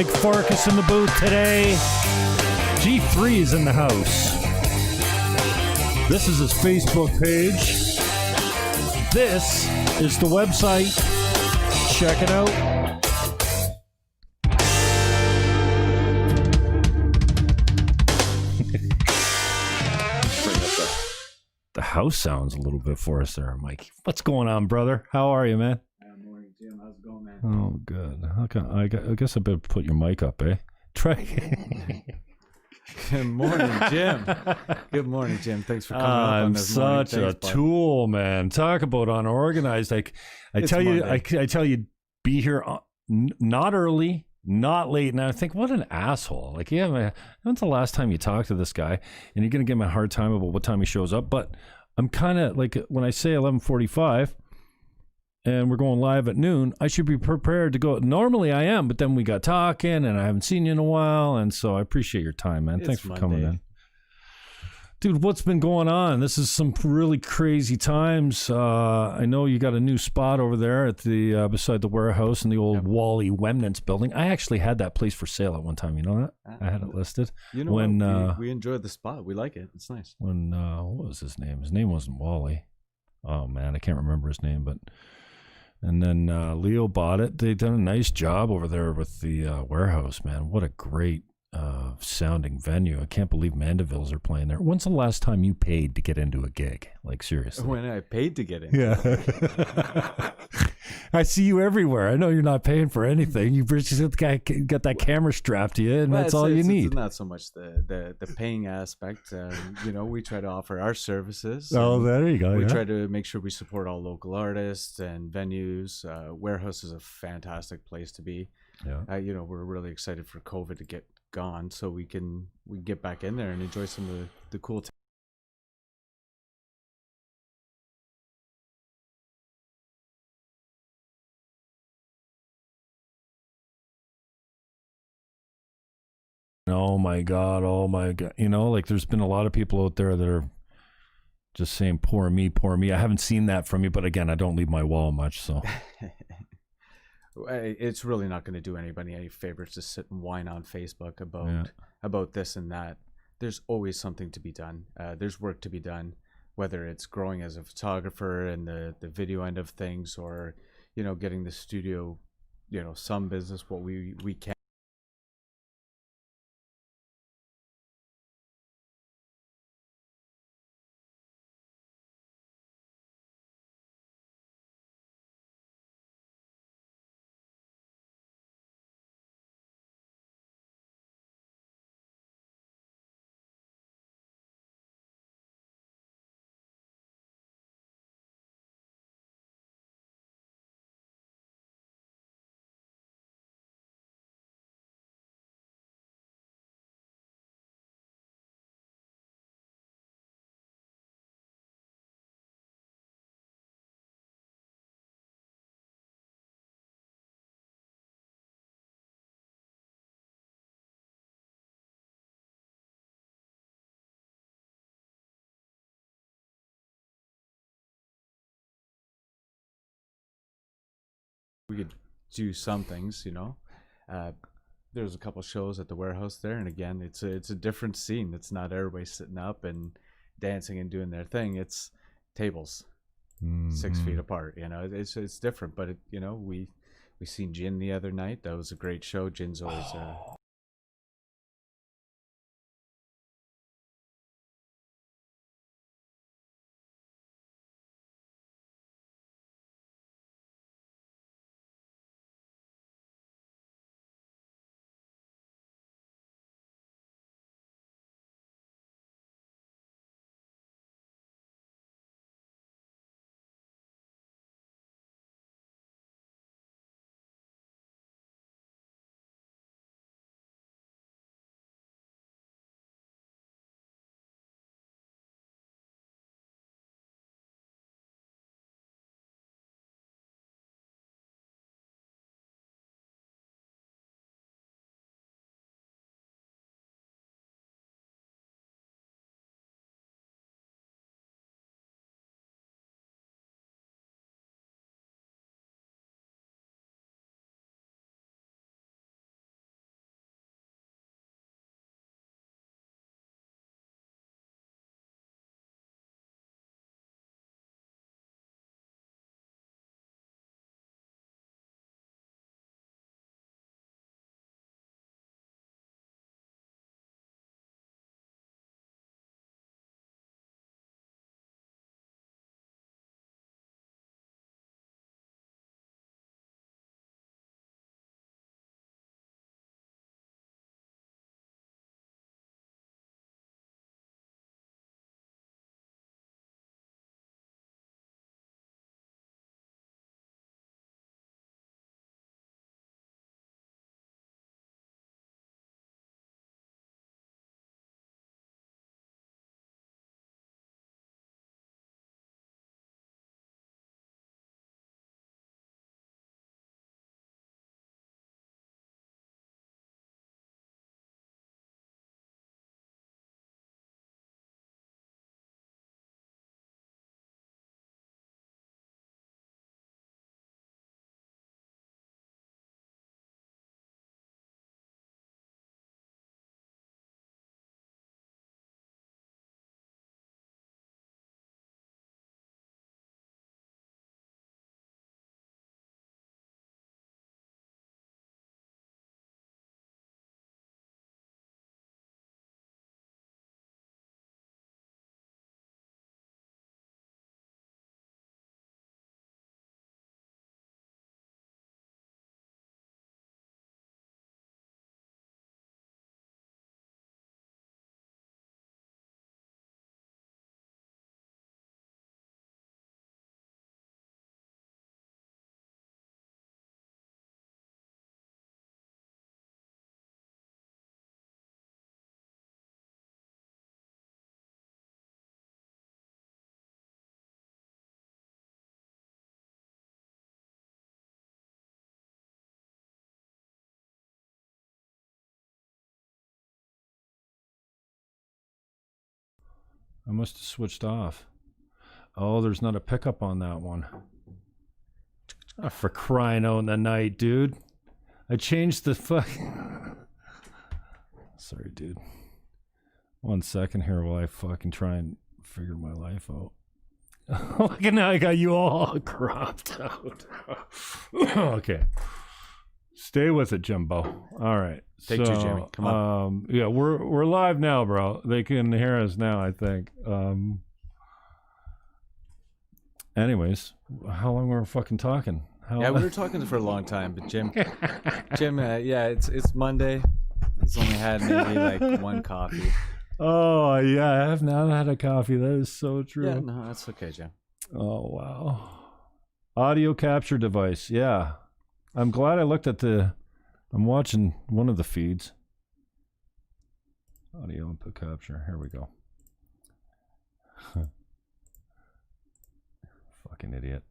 Mike Farkas in the booth today. G3 is in the house. This is his Facebook page. This is the website. Check it out. The house sounds a little bit for us there, Mike. What's going on, brother? How are you, man? Morning, Jim. How's it going, man? Oh, good. I guess I better put your mic up, eh? Try. Good morning, Jim. Good morning, Jim. Thanks for coming up on I'm this morning. such a tool, man. Talk about unorganized. I tell you, be here not early, not late. And I think, what an asshole. Like, yeah, man, when's the last time you talked to this guy? And you're going to give him a hard time about what time he shows up. But I'm kind of like, when I say 11:45 and we're going live at noon, I should be prepared to go. Normally I am, but then we got talking and I haven't seen you in a while. And so I appreciate your time, man. Thanks for coming in. Dude, what's been going on? This is some really crazy times. I know you got a new spot over there at the beside the warehouse in the old Wally Remnants building. I actually had that place for sale at one time. You know that? I had it listed. You know when we enjoyed the spot. We like it. It's nice. When what was his name? His name wasn't Wally. Oh man, I can't remember his name. But and then Leo bought it. They done a nice job over there with the warehouse. Man, what a great sounding venue. I can't believe Mandevilles are playing there. When's the last time you paid to get into a gig? Like, seriously. When I paid to get in. Yeah. I see you everywhere. I know you're not paying for anything. You just got that camera strapped to you, and that's all you need. It's not so much the paying aspect. We try to offer our services. Oh, there you go. We try to make sure we support all local artists and venues. Warehouse is a fantastic place to be. Yeah. We're really excited for COVID to get gone so we can get back in there and enjoy some of the cool Oh my God. Like there's been a lot of people out there that are just saying, poor me. I haven't seen that from you, but again, I don't leave my wall much, so. It's really not going to do anybody any favors to sit and whine on Facebook about this and that. There's always something to be done. There's work to be done, whether it's growing as a photographer and the video end of things, or getting the studio, some business what we can. We could do some things, there's a couple shows at the warehouse there, and again, it's a different scene. It's not everybody sitting up and dancing and doing their thing. It's tables 6 feet apart. It's different, but we seen Jin the other night. That was a great show. Jin's always I must have switched off. Oh, there's not a pickup on that one. Oh, for crying out in the night, dude. I changed the fuck. Sorry, dude. 1 second here while I fucking try and figure my life out. Look at now, I got you all cropped out. Okay. Stay with it, Jimbo. All right. Take two, Jimmy. Come on. Yeah, we're live now, bro. They can hear us now, I think. Anyways, how long were we fucking talking? Yeah, we were talking for a long time, but Jim, yeah, it's Monday. He's only had maybe like one coffee. Oh, yeah, I have not had a coffee. That is so true. Yeah, no, that's okay, Jim. Oh, wow. Audio capture device. Yeah. I'm glad I looked at I'm watching one of the feeds. Audio input capture. Here we go. Fucking idiot.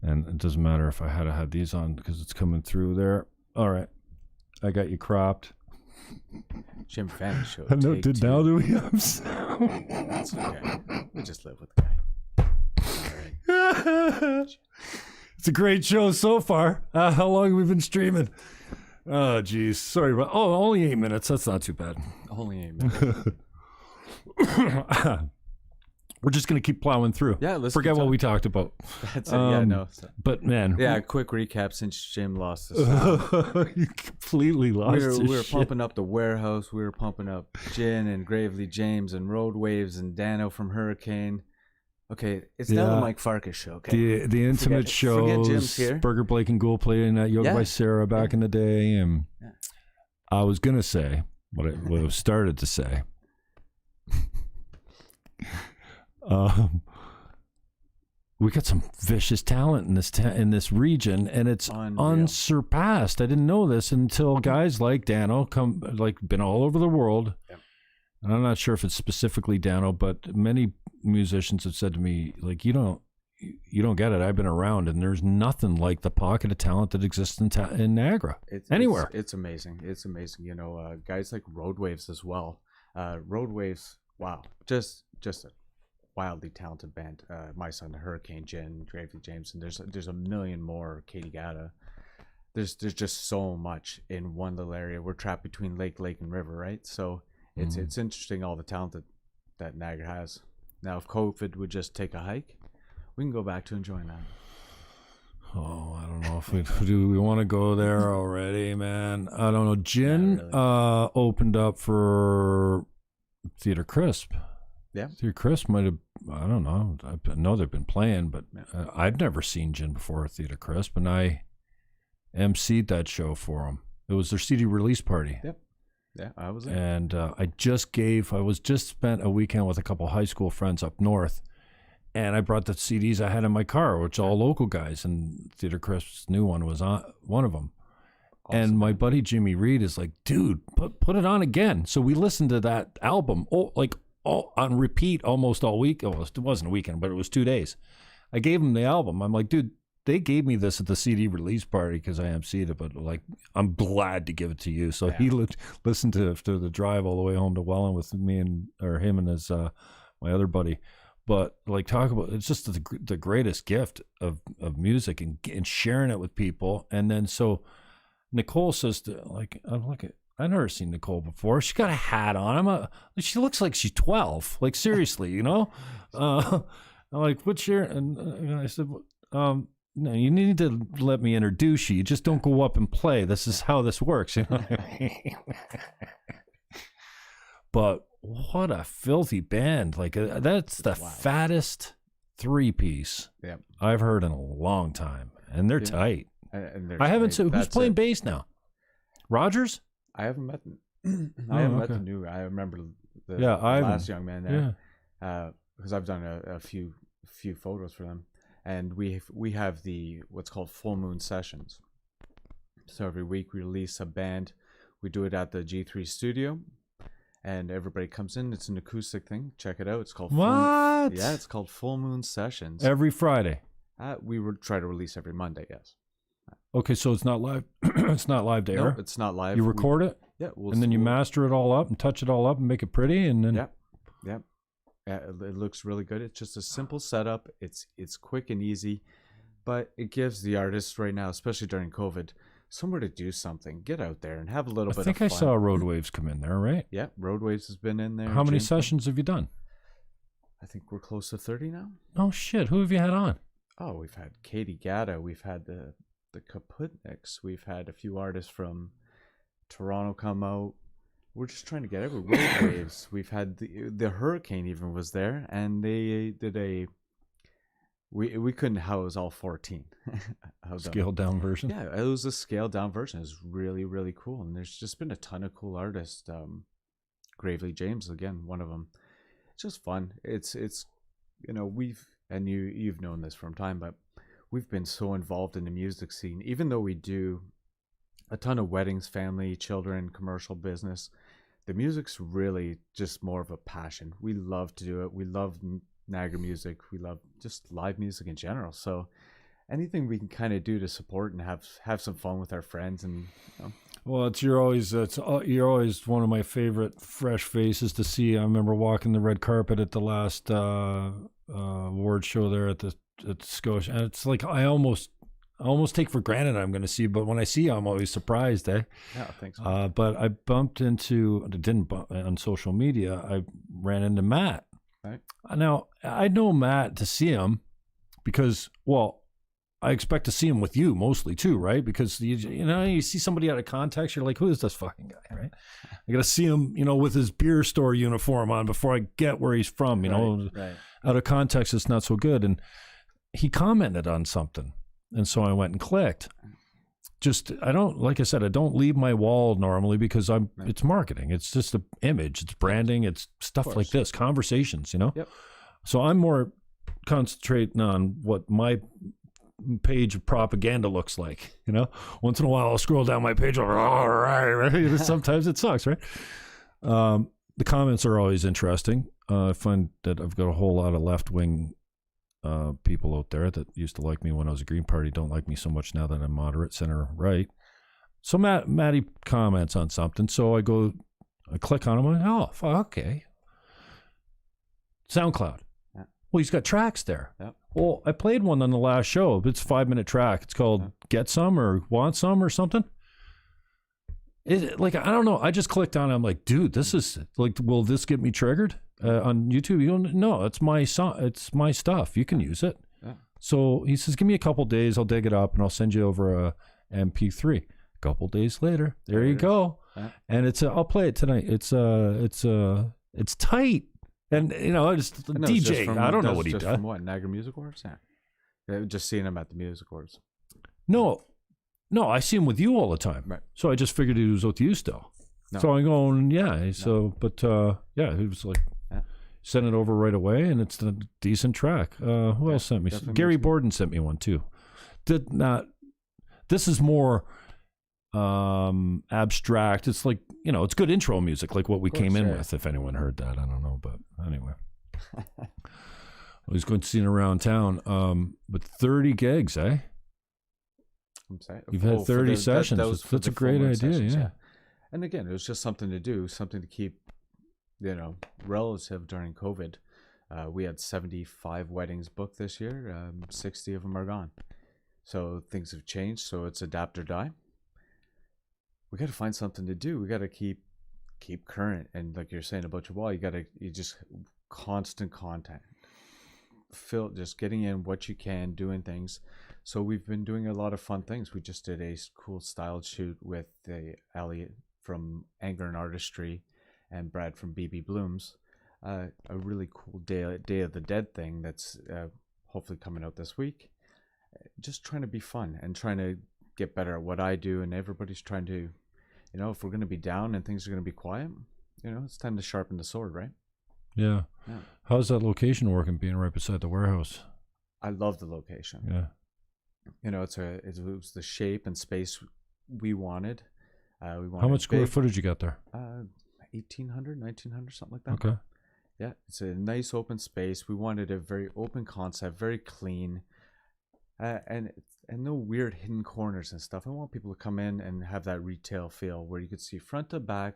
And it doesn't matter if I had these on because it's coming through there. All right. I got you cropped. Jim Fannon Show. No, now do we have sound? That's okay. We just live with the guy. All right. It's a great show so far. How long have we been streaming? Oh, geez. Sorry about. Oh, only 8 minutes. That's not too bad. Only 8 minutes. We're just gonna keep plowing through. Yeah, let's forget what we talked about. That's it. Yeah, no. But man, yeah. Quick recap since Jim lost this. You completely lost. We were pumping up the warehouse. We were pumping up Gin and Gravely James and Road Waves and Dano from Hurricane. Okay, it's now the Mike Farkas show. Okay, the intimate shows. Forget Jim's here. Burger Blake and Ghoul playing at Yoga by Sarah back in the day, and I was gonna say what I started to say. We got some vicious talent in this region, and it's unsurpassed. I didn't know this until guys like Dano been all over the world. Yep. And I'm not sure if it's specifically Dano, but many musicians have said to me, like, you don't get it. I've been around, and there's nothing like the pocket of talent that exists in Niagara. Anywhere. It's amazing. It's amazing. You know, guys like Road Waves as well. Road Waves, wow, just a wildly talented band. My Son, the Hurricane, Jen, Gravely James, and there's a million more. Katie Gata. There's just so much in one little area. We're trapped between lake, and river, right? So it's interesting all the talent that Niagara has. Now, if COVID would just take a hike, we can go back to enjoying that. Oh, I don't know if we want to go there already, man. I don't know. Gin really. Opened up for Theater Crisp. Yeah, Theater Crisp might have. I don't know. I know they've been playing, but I'd never seen Gin before at Theater Crisp, and I emceed that show for them. It was their CD release party. Yep. Yeah, I was there. And I was just spent a weekend with a couple high school friends up north, and I brought the CDs I had in my car, which all local guys, and Theater Crisp's new one was on one of them. Awesome. And my buddy Jimmy Reed is like, dude, put it on again. So we listened to that album on repeat almost all week. Oh, it wasn't a weekend, but it was 2 days. I gave him the album. I'm like, dude, they gave me this at the CD release party because I emceed it, but like, I'm glad to give it to you. So he listened to the drive all the way home to Welland with me him and his my other buddy. But like, talk about, it's just the greatest gift of music and sharing it with people. And then so Nicole says I've never seen Nicole before. She got a hat on. She looks like she's 12. Like, seriously, you know? I'm like, what's your... And I said, no, you need to let me introduce you. You just don't go up and play. This is how this works, you know what I mean? But what a filthy band. Like, that's the fattest 3-piece I've heard in a long time. And they're tight. I haven't seen... Who's playing bass now? Rogers? I haven't met them. I haven't met the new guy. I remember the last young man there because I've done a few photos for them, and we have what's called full moon sessions. So every week we release a band. We do it at the G3 studio, and everybody comes in. It's an acoustic thing. Check it out. It's called it's called Full Moon Sessions. Every Friday. We would try to release every Monday. Yes. Okay, so it's not live. It's not live to air. No, it's not live. You record it? Yeah, and then you master it all up and touch it all up and make it pretty, and then yeah, it looks really good. It's just a simple setup. It's quick and easy, but it gives the artists right now, especially during COVID, somewhere to do something. Get out there and have a little bit of fun. I think I saw Road Waves come in there, right? Yeah, Road Waves has been in there. How many sessions have you done? I think we're close to 30 now. Oh shit! Who have you had on? Oh, we've had Katie Gatta. We've had the Kaputniks. We've had a few artists from Toronto come out. We're just trying to get every Road Waves. We've had the Hurricane even was there, and they did we couldn't house all 14. Scaled down version. Yeah, it was a scaled down version. It was really, really cool, and there's just been a ton of cool artists. Gravely James again, one of them. It's just fun. It's you've known this from time, but we've been so involved in the music scene, even though we do a ton of weddings, family, children, commercial business. The music's really just more of a passion. We love to do it. We love Niagara music. We love just live music in general. So anything we can kind of do to support and have some fun with our friends, and well, you're always one of my favorite fresh faces to see. I remember walking the red carpet at the last award show there at Scotia, and it's like I almost take for granted I'm going to see, but when I see you, I'm always surprised, eh? Yeah, thanks. But I didn't bump on social media. I ran into Matt. Right. Now I know Matt to see him because, well, I expect to see him with you mostly too, right? Because you see somebody out of context, you're like, who is this fucking guy, right? I got to see him, with his beer store uniform on before I get where he's from. Right. Out of context, it's not so good. And he commented on something, and so I went and clicked. I don't leave my wall normally because it's marketing. It's just an image. It's branding. It's stuff like this, conversations, Yep. So I'm more concentrating on what my page of propaganda looks like. Once in a while I'll scroll down my page. All right. Sometimes it sucks, right? The comments are always interesting. I find that I've got a whole lot of left-wing people out there that used to like me when I was a Green Party don't like me so much now that I'm moderate, center, right. So Matty comments on something, so I click on him, and okay. SoundCloud. Yeah. Well, he's got tracks there. Yeah. Well, I played one on the last show. It's a 5-minute track. It's called Get Some or Want Some or something. I don't know. I just clicked on it. I'm like, dude, this is like, will this get me triggered on YouTube? You don't know. It's my song. It's my stuff. You can use it. Yeah. So he says, give me a couple days. I'll dig it up and I'll send you over a MP3. A couple days later, there you go. Yeah. And I'll play it tonight. It's tight. And it's DJ. I don't know what he does. From what, Niagara Music Awards? Yeah. Just seeing him at the Music Awards. No, I see him with you all the time. Right. So I just figured he was with you still. No. So I'm going, yeah. So, but he was like, sent it over right away, and it's a decent track. Who else sent me? Gary Borden sent me one too. This is more abstract. It's like, it's good intro music, like what we came in with. If anyone heard that, I don't know, but anyway. I was going to see it around town. But 30 gigs, eh? I'm sorry. You've had 30 sessions. That's a great idea, sessions, yeah. And again, it was just something to do, something to keep, relative during COVID. We had 75 weddings booked this year. 60 of them are gone. So things have changed. So it's adapt or die. We got to find something to do. We got to keep current. And like you're saying about your wall, you just constant content. Just getting in what you can, doing things. So we've been doing a lot of fun things. We just did a cool styled shoot with Elliot from Anger and Artistry and Brad from BB Blooms. A really cool Day of the Dead thing that's hopefully coming out this week. Just trying to be fun and trying to get better at what I do, and everybody's trying to, if we're going to be down and things are going to be quiet, it's time to sharpen the sword, right? Yeah. How's that location working, being right beside the warehouse? I love the location. Yeah. It was the shape and space we wanted. How much square footage you got there? 1,800, 1,900, something like that. Okay. Yeah, it's a nice open space. We wanted a very open concept, very clean. and no weird hidden corners and stuff. I want people to come in and have that retail feel where you could see front to back.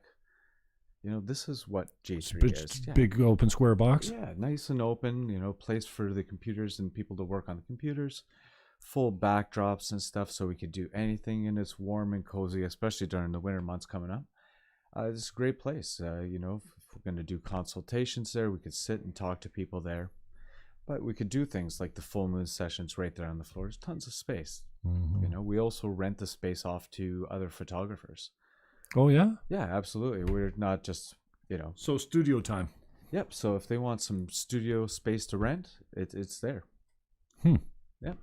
This is what J3 is. Yeah. Big open square box. Yeah, nice and open. Place for the computers and people to work on the computers. Full backdrops and stuff, so we could do anything, and it's warm and cozy, especially during the winter months coming up. It's a great place. If we're going to do consultations there, we could sit and talk to people there. But we could do things like the full moon sessions right there on the floor. There's tons of space. Mm-hmm. We also rent the space off to other photographers. Oh, yeah? Yeah, absolutely. We're not just, So studio time. Yep. So if they want some studio space to rent, it's there. Yeah.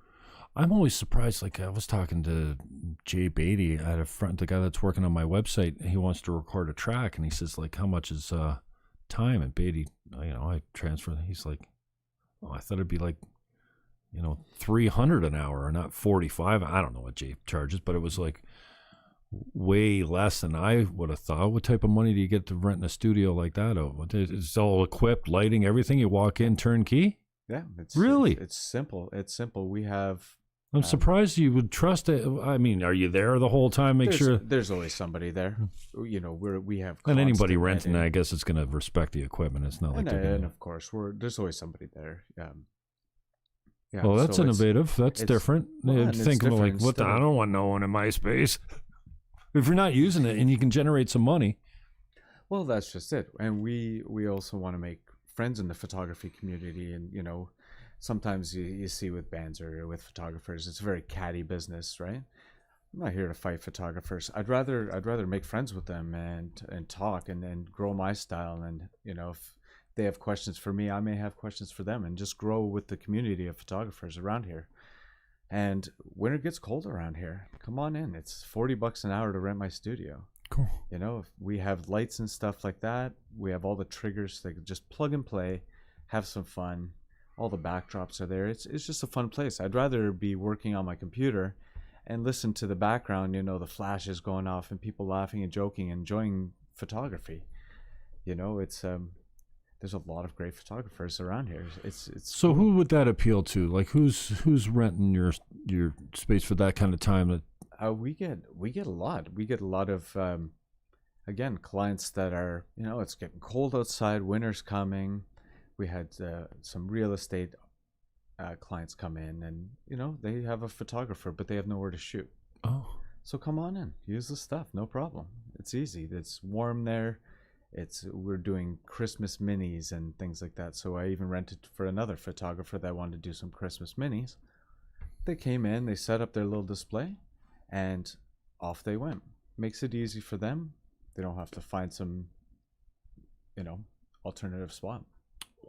I'm always surprised. Like, I was talking to Jay Beatty at the guy that's working on my website. He wants to record a track, and he says, like, how much is time? And Beatty, I transfer. He's like, oh, I thought it'd be like, $300 an hour, or not 45. I don't know what Jay charges, but it was like way less than I would have thought. What type of money do you get to rent in a studio like that? It's all equipped, lighting, everything. You walk in, turnkey. Yeah, it's simple. It's simple. We have. I'm surprised you would trust it. I mean, are you there the whole time? Make sure there's always somebody there. We have. And anybody renting, I guess, it's going to respect the equipment. It's not like and of course, there's always somebody there. Yeah. Well, that's innovative. That's different. Think like, what? I don't want no one in my space. If you're not using it and you can generate some money. Well, that's just it. And we also want to make friends in the photography community, and sometimes you see with bands or with photographers, it's a very catty business, right? I'm not here to fight photographers. I'd rather make friends with them and talk and grow my style. And if they have questions for me, I may have questions for them, and just grow with the community of photographers around here. And when it gets cold around here, come on in. It's $40 an hour to rent my studio. Cool. If we have lights and stuff like that, we have all the triggers. They can just plug and play, have some fun. All the backdrops are there. It's just a fun place. I'd rather be working on my computer and listen to the background, the flashes going off and people laughing and joking, enjoying photography. It's there's a lot of great photographers around here. It's so cool. Who would that appeal to? Like, who's renting your space for that kind of time? We get a lot. We get a lot of again, clients that are it's getting cold outside. Winter's coming. We had some real estate clients come in, and they have a photographer, but they have nowhere to shoot. Oh, so come on in, use the stuff, no problem. It's easy. It's warm there. We're doing Christmas minis and things like that. So I even rented for another photographer that wanted to do some Christmas minis. They came in, they set up their little display, and off they went. Makes it easy for them. They don't have to find some, alternative spot.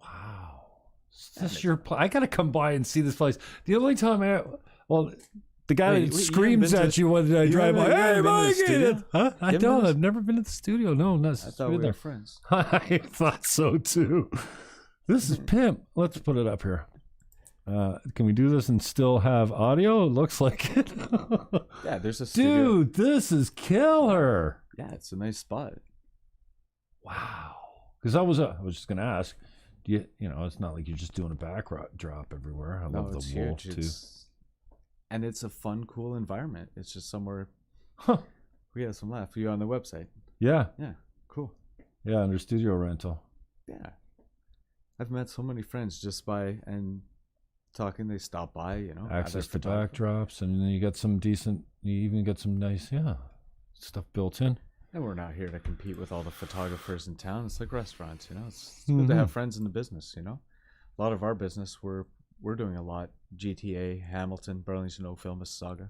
Wow. Is this I got to come by and see this place. The only time the guy that screams at you when I drive by, hey, Mike, huh? I don't. I've never been to the studio. No, not. I thought we were friends. I thought so too. This is pimp. Let's put it up here. Can we do this and still have audio? It looks like it. Yeah, there's a studio. Dude, this is killer. Yeah, it's a nice spot. Wow. Because I was just gonna ask. It's not like you're just doing a backdrop everywhere. I love the wool too. And it's a fun, cool environment. It's just somewhere. Huh. We have some laugh. Are you on the website? Yeah. Yeah. Cool. Yeah, under studio rental. Yeah. I've met so many friends just by and talking. They stop by, Access to backdrops, and then you get some decent. You even get some nice, stuff built in. And we're not here to compete with all the photographers in town. It's like restaurants, It's good to have friends in the business, A lot of our business, we're doing a lot. GTA, Hamilton, Burlington, Oakville, Mississauga.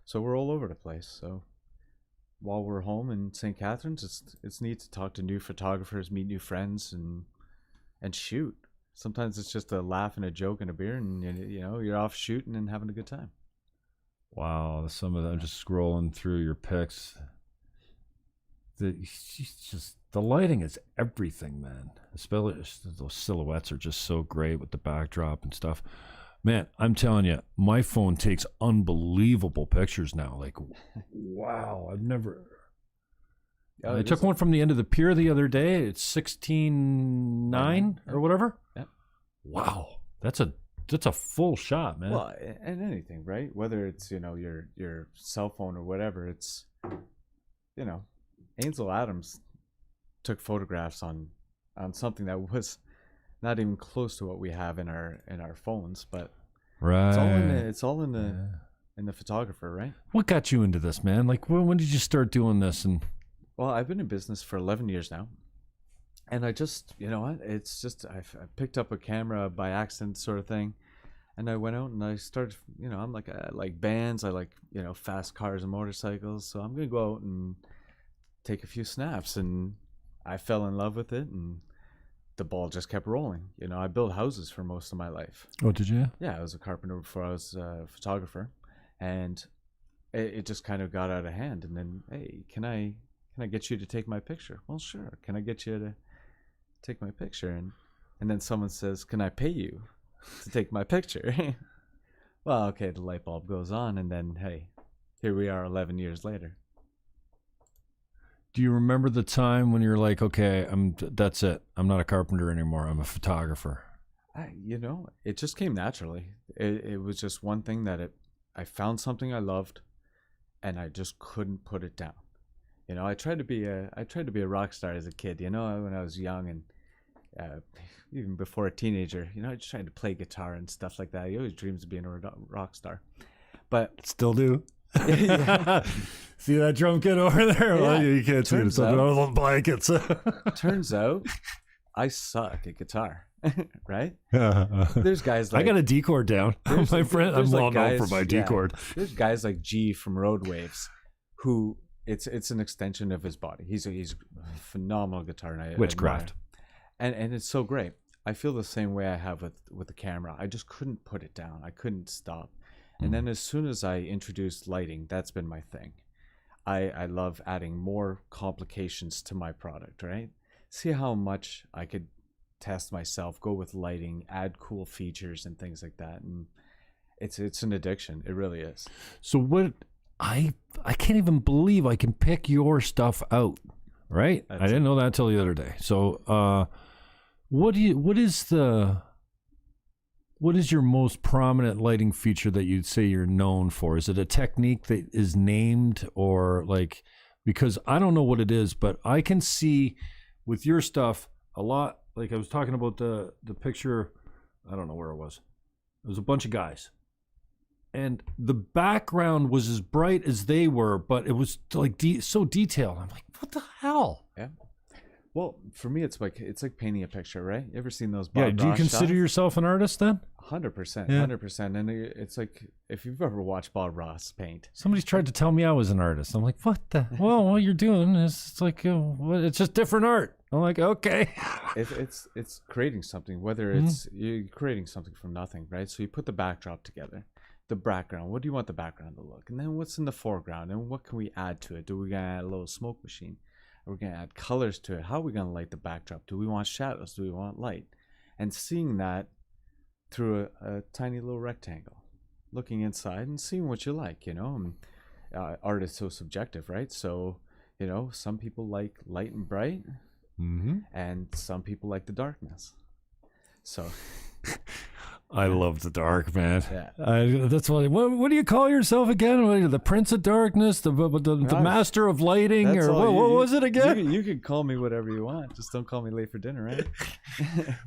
So we're all over the place. So while we're home in St. Catharines, it's neat to talk to new photographers, meet new friends, and shoot. Sometimes it's just a laugh and a joke and a beer, and you're off shooting and having a good time. Wow, some of them, just scrolling through your pics. The lighting is everything, man. Especially those silhouettes are just so great with the backdrop and stuff. Man, I'm telling you, my phone takes unbelievable pictures now. Like, wow, I've never. I took one from the end of the pier the other day. It's 16:9 or whatever. Yeah. Wow, that's a that's a full shot, man. Well, and anything, right? Whether it's, your cell phone or whatever, it's, Ansel Adams took photographs on something that was not even close to what we have in our phones, but right. It's all in the photographer, right? What got you into this, man? Like, when did you start doing this? And well, I've been in business for 11 years now. And I just, it's just, I picked up a camera by accident sort of thing. And I went out and I started, I'm like, I like bands. I like, fast cars and motorcycles. So I'm going to go out and take a few snaps. And I fell in love with it. And the ball just kept rolling. I built houses for most of my life. Oh, did you? Yeah, I was a carpenter before I was a photographer. And it just kind of got out of hand. And then, hey, can I get you to take my picture? Well, sure. Can I get you to take my picture? And then someone says, can I pay you to take my picture? Well, okay, the light bulb goes on, and then, hey, here we are 11 years later. Do you remember the time when you're like, okay, that's it, I'm not a carpenter anymore, I'm a photographer? It just came naturally. It was just one thing that I found something I loved, and I just couldn't put it down. I tried to be a rock star as a kid, when I was young, and even before a teenager, I just tried to play guitar and stuff like that. I always dreams of being a rock star, but still do. Yeah. See that drum kit over there? Yeah. Well, you can't see it. It's under all the blankets. Turns out, I suck at guitar. Right? There's guys like, I got a D chord down. My friend, I'm well known for my D chord. There's guys like G from Road Waves, who it's an extension of his body. He's a phenomenal guitar, and witchcraft, and it's so great. I feel the same way I have with the camera. I just couldn't put it down. I couldn't stop. And then as soon as I introduced lighting, that's been my thing. I love adding more complications to my product, right? See how much I could test myself, go with lighting, add cool features and things like that. And it's an addiction. It really is. So what I can't even believe I can pick your stuff out, right? I didn't know that till the other day. So what is your most prominent lighting feature that you'd say you're known for? Is it a technique that is named, or like, because I don't know what it is, but I can see with your stuff a lot. Like I was talking about the picture, I don't know where it was. It was a bunch of guys. And the background was as bright as they were, but it was like so detailed. I'm like, what the hell? Yeah. Well, for me, it's like painting a picture, right? You ever seen those Bob Ross do you consider shots? Yourself an artist then? 100%, 100%. And it's like, if you've ever watched Bob Ross paint. Somebody's tried to tell me I was an artist. I'm like, what the? Well, what you're doing is it's like, it's just different art. I'm like, okay. It's creating something, whether it's you're creating something from nothing, right? So you put the backdrop together, the background. What do you want the background to look? And then what's in the foreground? And what can we add to it? Do we gonna add a little smoke machine? Are we gonna add colors to it? How are we gonna light the backdrop? Do we want shadows? Do we want light? And seeing that through a tiny little rectangle, looking inside and seeing what you like, And art is so subjective, right? So, some people like light and bright. And some people like the darkness. So I love the dark, man. Yeah. That's why. What do you call yourself again? What are you, the Prince of Darkness, the Master of Lighting, or what was it again? You can call me whatever you want. Just don't call me late for dinner, right?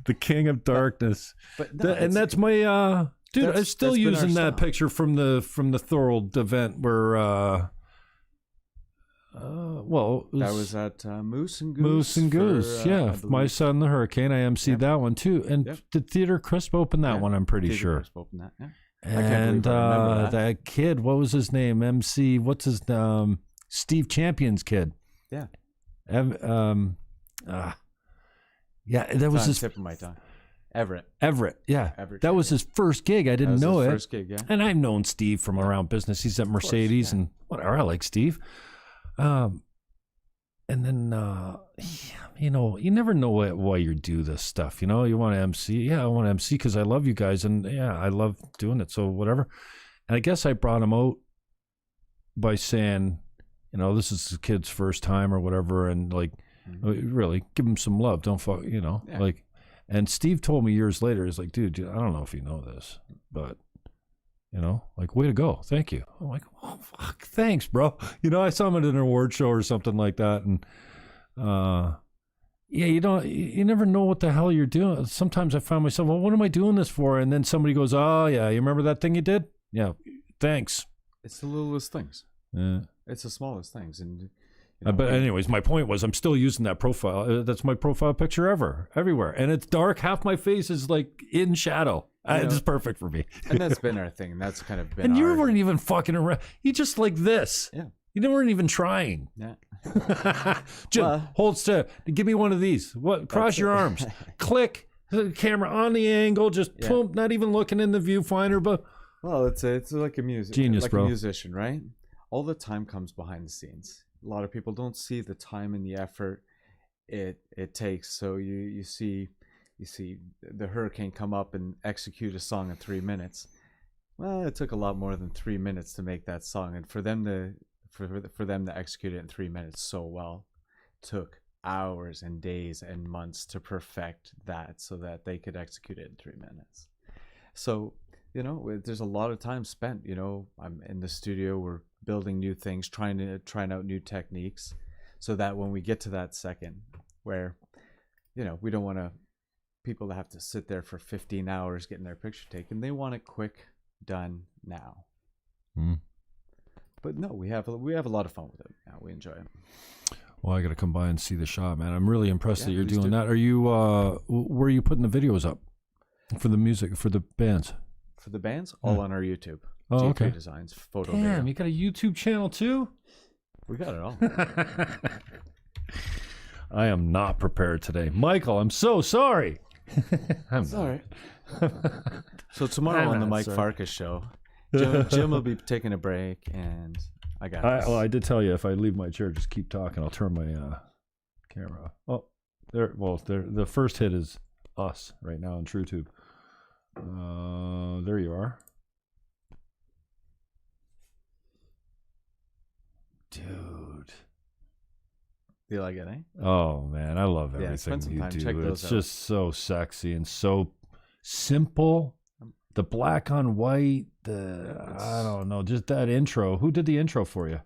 The King of Darkness. But no, and that's my dude. I'm still using that picture from the Thorold event where. That was at Moose and Goose. Moose and Goose, My Son the Hurricane. I emceed that one too, and did Theater Crisp open that one? I'm pretty sure. Crisp opened that. Yeah. And that kid, what was his name? MC, what's his Steve Champion's kid? Yeah. That was his tip of my tongue. Everett, yeah. Everett, that was his first gig. I didn't know it. First gig, yeah. And I've known Steve from around business. He's at Mercedes and whatever. I like Steve. And then, you never know why you do this stuff. You want to MC. Yeah, I want to MC because I love you guys. And I love doing it. So whatever. And I guess I brought him out by saying, this is the kid's first time or whatever. And like, really give him some love. Don't fuck, like, And Steve told me years later, he's like, dude, I don't know if you know this, but, like, way to go. Thank you. I'm like, oh, fuck, thanks, bro. I saw him at an award show or something like that. And, yeah, you never know what the hell you're doing. Sometimes I find myself, well, what am I doing this for? And then somebody goes, oh, yeah, you remember that thing you did? Yeah, thanks. It's the littlest things. Yeah. It's the smallest things. And but anyways, my point was I'm still using that profile. That's my profile picture everywhere. And it's dark. Half my face is like in shadow. It's perfect for me. And that's been our thing. That's kind of been and you weren't even fucking around. You just like this. Yeah. You weren't even trying. Yeah. Jim, hold still. Give me one of these. What? Cross your arms. Click. The camera on the angle. Just boom. Not even looking in the viewfinder. But well, it's like a genius, like bro. A musician, right? All the time comes behind the scenes. A lot of people don't see the time and the effort it takes. So you see the Hurricane come up and execute a song in 3 minutes. Well, it took a lot more than 3 minutes to make that song, and for them to execute it in 3 minutes so well took hours and days and months to perfect that so that they could execute it in 3 minutes. So there's a lot of time spent. I'm in the studio, we're building new things, trying out new techniques, so that when we get to that second where we don't want people to have to sit there for 15 hours getting their picture taken. They want it quick, done now. But no, we have a lot of fun with it now. We enjoy it. Well, I got to come by and see the shop, man. I'm really impressed that you're doing that. Are you where are you putting the videos up for the music, for the bands? For the bands, all on our YouTube. Oh, okay. Designs, photo. Damn, video. You got a YouTube channel too? We got it all. I am not prepared today, Michael. I'm so sorry. It's all right. So tomorrow on the Mike Farkas show, Jim will be taking a break, and I got this. Well, I did tell you if I leave my chair, just keep talking. I'll turn my camera off. Oh, there. Well, the first hit is us right now on TrueTube. There you are. Dude. Do you like it, eh? Oh, man. I love everything you do. It's just so sexy and so simple. The black on white, I don't know, just that intro. Who did the intro for you?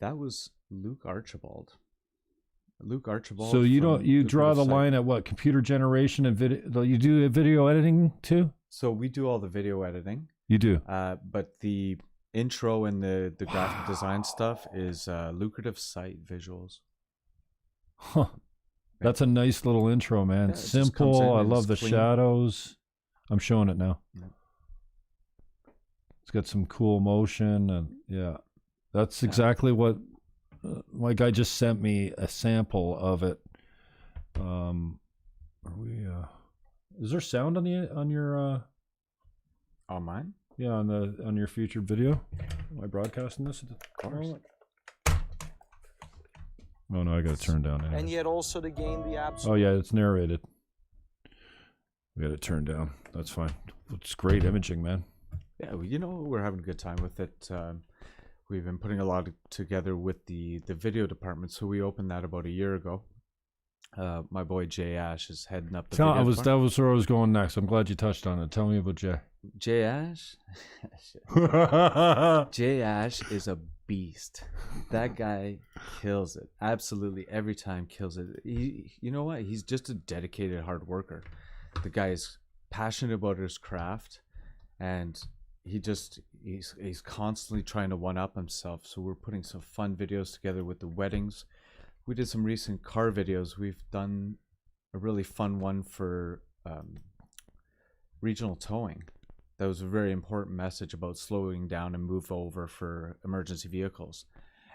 That was Luke Archibald. So you draw the line at what? Computer generation and video? You do video editing too? So we do all the video editing. You do? But the intro and the graphic design stuff is Lucrative Sight Visuals. Huh. That's a nice little intro, man. Simple. I love the shadows. I'm showing it now. Yeah. It's got some cool motion, and that's exactly what my guy just sent me a sample of it. Are we? Is there sound on your? On mine? Yeah, on your featured video. Am I broadcasting this? Of course. Oh no, I got to turn down. Anyways. And yet also to gain the absolute. Oh yeah, it's narrated. We got to turn down. That's fine. It's great imaging, man. Yeah, we're having a good time with it. We've been putting a lot together with the video department. So we opened that about a year ago. My boy Jay Ash is heading up the video department. That was where I was going next. I'm glad you touched on it. Tell me about Jay. Jay Ash? Jay Ash is a beast. That guy kills it. Absolutely every time kills it. You know what? He's just a dedicated hard worker. The guy is passionate about his craft, and he's constantly trying to one up himself. So we're putting some fun videos together with the weddings. We did some recent car videos. We've done a really fun one for regional towing. That was a very important message about slowing down and move over for emergency vehicles.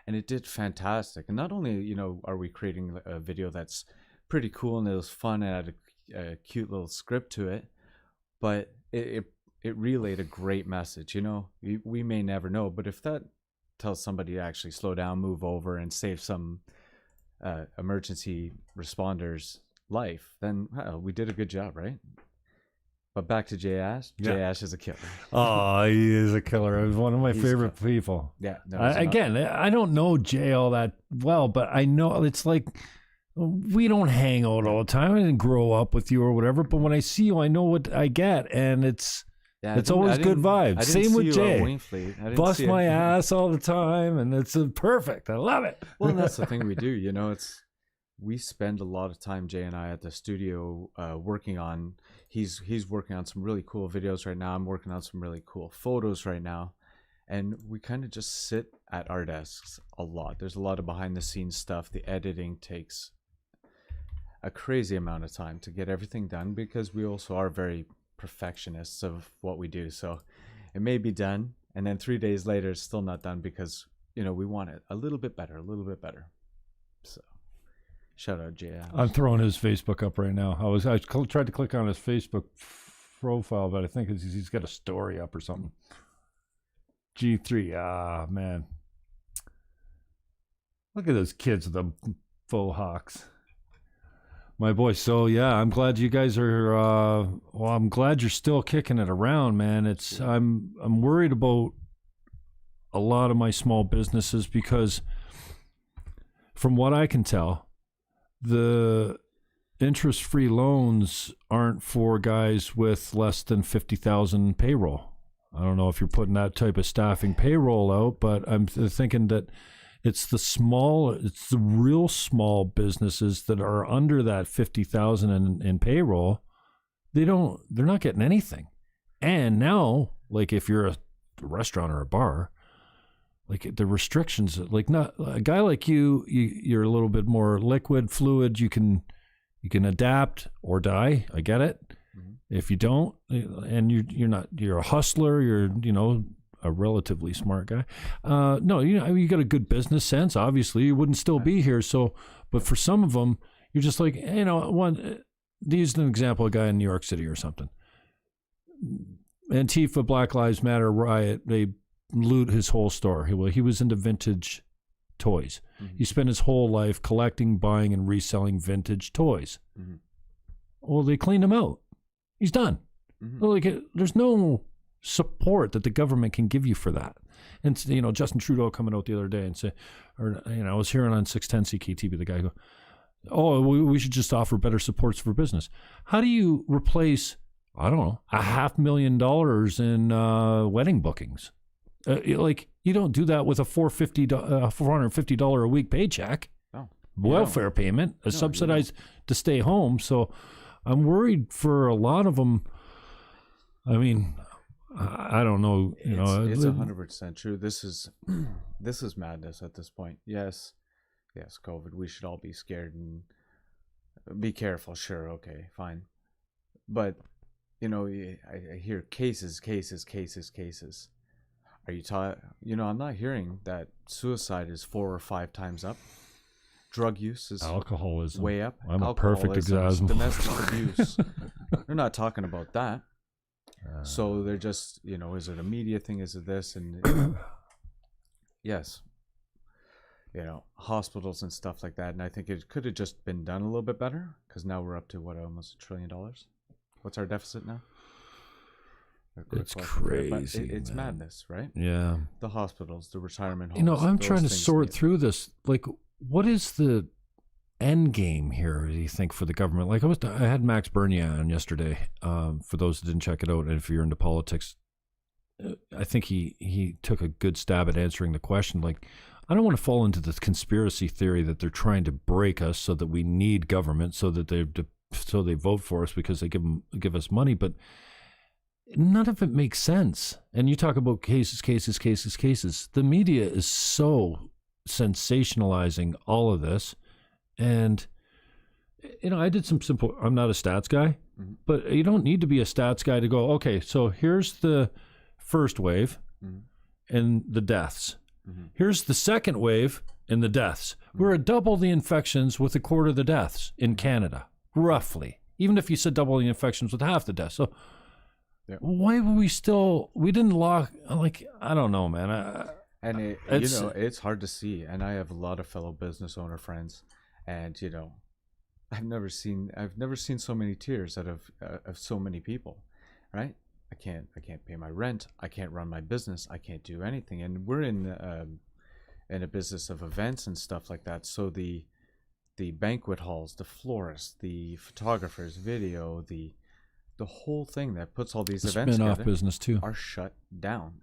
And it did fantastic. And not only, are we creating a video that's pretty cool and it was fun and had a cute little script to it, but it relayed a great message. We may never know, but if that tells somebody to actually slow down, move over, and save some emergency responders' life, then we did a good job, right? But back to Jay Ash. Jay Ash is a killer. Oh, he is a killer. He's one of my favorite people. Yeah. No, I don't know Jay all that well, but I know it's like we don't hang out all the time. I didn't grow up with you or whatever, but when I see you, I know what I get, and it's always good vibes. Same with Jay. Bust my ass all the time, and it's perfect. I love it. Well, and that's the thing we do. We spend a lot of time, Jay and I, at the studio working on. He's working on some really cool videos right now. I'm working on some really cool photos right now, and we kind of just sit at our desks a lot. There's a lot of behind the scenes stuff. The editing takes a crazy amount of time to get everything done, because we also are very perfectionists of what we do. So it may be done, and then 3 days later it's still not done, because we want it a little bit better. So shout out Jay. I'm throwing his Facebook up right now. I tried to click on his Facebook profile, but I think he's got a story up or something. G3, man, look at those kids with the faux hawks. My boy. So yeah, I'm glad you guys are. I'm glad you're still kicking it around, man. I'm worried about a lot of my small businesses, because from what I can tell, the interest-free loans aren't for guys with less than 50,000 payroll. I don't know if you're putting that type of staffing payroll out, but I'm thinking that it's the real small businesses that are under that 50,000 in payroll. They're not getting anything. And now, like, if you're a restaurant or a bar, like, the restrictions, like, not a guy like you're a little bit more liquid, fluid. You can adapt or die. I get it. Mm-hmm. If you don't, and you're a hustler, you're a relatively smart guy. No, you got a good business sense. Obviously, you wouldn't still be here. So, but for some of them, you're just like, use an example, a guy in New York City or something. Antifa, Black Lives Matter riot. They loot his whole store. He was into vintage toys. Mm-hmm. He spent his whole life collecting, buying, and reselling vintage toys. Mm-hmm. Well, they cleaned him out. He's done. Mm-hmm. Like, there's no support that the government can give you for that. And Justin Trudeau coming out the other day and say, I was hearing on 610 CKTV the guy go, "Oh, we should just offer better supports for business." How do you replace, I don't know, $500,000 in wedding bookings? You don't do that with a $450 a week paycheck, welfare payment, subsidized to stay home. So I'm worried for a lot of them. I mean, I don't know. It's 100% true. This is madness at this point. Yes, COVID. We should all be scared and be careful. Sure, okay, fine. But I hear cases. Are you taught? I'm not hearing that suicide is 4 or 5 times up. Drug use is alcoholism way up. I'm a perfect example. Domestic abuse. They're not talking about that. So they're just, is it a media thing? Is it this? And yes, hospitals and stuff like that. And I think it could have just been done a little bit better, because now we're up to almost $1 trillion. What's our deficit now? It's crazy. It's madness, right? Yeah. The hospitals, the retirement homes. I'm trying to sort through this. Like, what is the end game here, do you think, for the government? Like, I had Max Bernier on yesterday. For those that didn't check it out, and if you're into politics, I think he took a good stab at answering the question. Like, I don't want to fall into this conspiracy theory that they're trying to break us so that we need government, so that they vote for us because they give us money, but none of it makes sense. And you talk about cases. The media is so sensationalizing all of this. And, I did some simple, I'm not a stats guy, mm-hmm. but you don't need to be a stats guy to go, okay, so here's the first wave mm-hmm. and the deaths. Mm-hmm. Here's the second wave and the deaths. Mm-hmm. We're at double the infections with a quarter of the deaths in Canada, roughly. Even if you said double the infections with half the deaths. So why were we didn't lock, like, I don't know, man. It's hard to see. And I have a lot of fellow business owner friends. And I've never seen so many tears out of so many people, right? I can't pay my rent. I can't run my business. I can't do anything. And we're in a business of events and stuff like that. So the the banquet halls, the florists, the photographers, video, the whole thing that puts all these events spin-off together business too are shut down.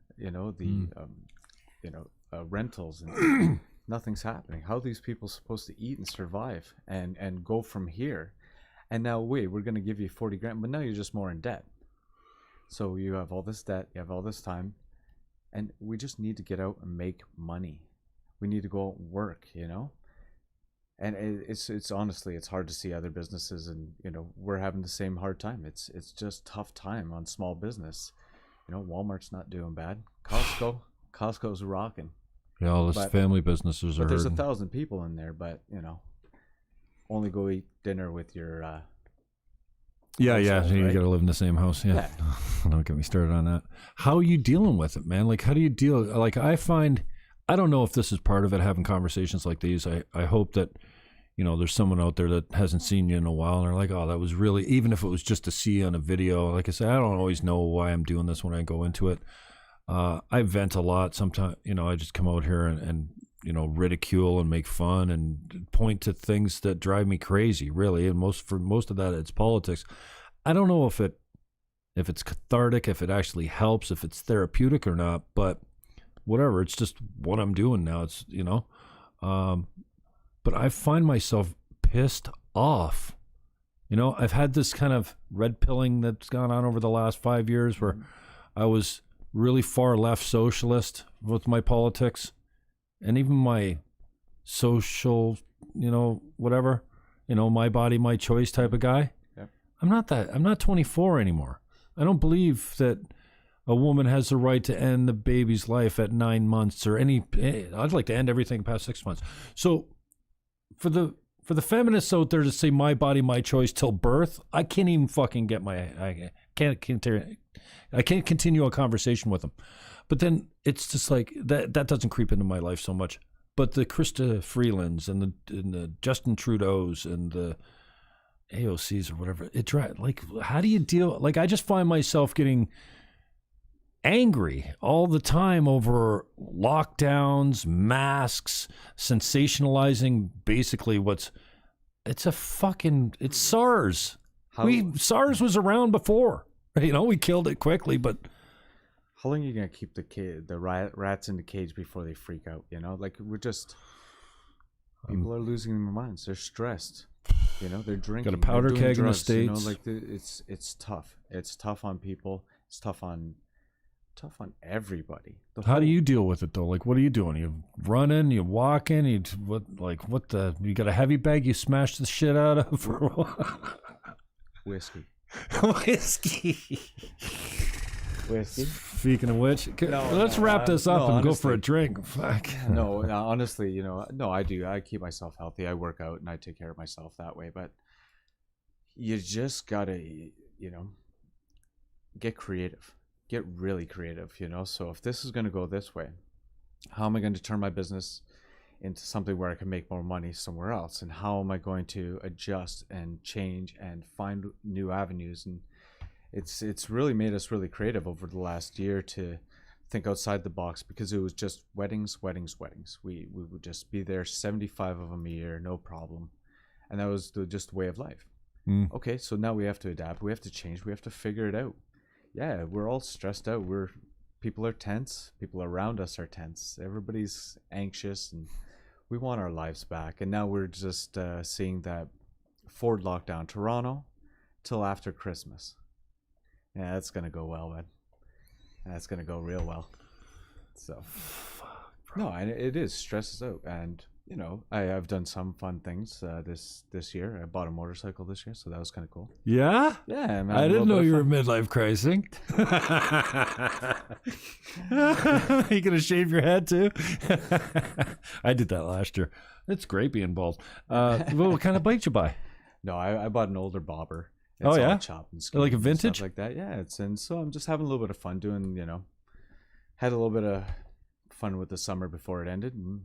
Rentals and nothing's happening. How are these people supposed to eat and survive and go from here? And now, wait, we're going to give you 40 grand, but now you're just more in debt. So you have all this debt, you have all this time, and we just need to get out and make money. We need to go out and work, And it's honestly, it's hard to see other businesses, and we're having the same hard time. It's just tough time on small business. Walmart's not doing bad. Costco's rocking. Yeah, all those family businesses are. But there's 1,000 people in there, but only go eat dinner with your. Yeah, right? You got to live in the same house. Yeah. Don't get me started on that. How are you dealing with it, man? Like, how do you deal? Like, I find, I don't know if this is part of it, having conversations like these. I hope that, there's someone out there that hasn't seen you in a while and they're like, oh, that was really, even if it was just to see you on a video. Like I said, I don't always know why I'm doing this when I go into it. I vent a lot. Sometimes, I just come out here and ridicule and make fun and point to things that drive me crazy, really. And for most of that, it's politics. I don't know if it's cathartic, if it actually helps, if it's therapeutic or not, but whatever. It's just what I'm doing now. It's, but I find myself pissed off. I've had this kind of red pilling that's gone on over the last 5 years where I was really far left socialist with my politics and even my social, whatever, my body, my choice type of guy. Yep. I'm not 24 anymore. I don't believe that a woman has the right to end the baby's life at 9 months or I'd like to end everything past 6 months. So for the feminists out there to say my body, my choice till birth, I can't even fucking I can't continue a conversation with them. But then it's just like that doesn't creep into my life so much. But the Krista Freelands and the Justin Trudeau's and the AOCs or whatever, like, how do you deal? Like, I just find myself getting angry all the time over lockdowns, masks, sensationalizing basically it's SARS. SARS was around before. We killed it quickly, but how long are you gonna keep the rats in the cage before they freak out? Like, people are losing their minds. They're stressed. They're drinking. Got a powder keg in the States. It's tough. It's tough on people. It's tough on everybody. How do you deal with it though? Like, what are you doing? You running? You walking? You got a heavy bag you smash the shit out of? Whiskey. Whiskey. Speaking of which, let's wrap this up and honestly, go for a drink. Fuck. No, honestly, I do. I keep myself healthy. I work out and I take care of myself that way. But you just gotta, get creative. Get really creative, So if this is gonna go this way, how am I going to turn my business into something where I can make more money somewhere else? And how am I going to adjust and change and find new avenues? And it's really made us really creative over the last year to think outside the box, because it was just weddings. We would just be there, 75 of them a year, no problem. And that was just the way of life. Okay, so now we have to adapt, we have to change, we have to figure it out. Yeah, we're all stressed out. People are tense. People around us are tense. Everybody's anxious, and we want our lives back. And now we're just seeing that forward lockdown, Toronto, till after Christmas. Yeah, that's gonna go well, man. That's gonna go real well. So, no, and it is stresses out, and I've done some fun things this year. I bought a motorcycle this year, so that was kind of cool. Yeah? Yeah, man. I didn't know you were midlife crisis. You gonna shave your head too? I did that last year. It's great being bald. What kind of bike did you buy? No, I bought an older bobber. It's all chopped and like a vintage? Stuff like that. Yeah, so I'm just having a little bit of fun doing, had a little bit of fun with the summer before it ended, and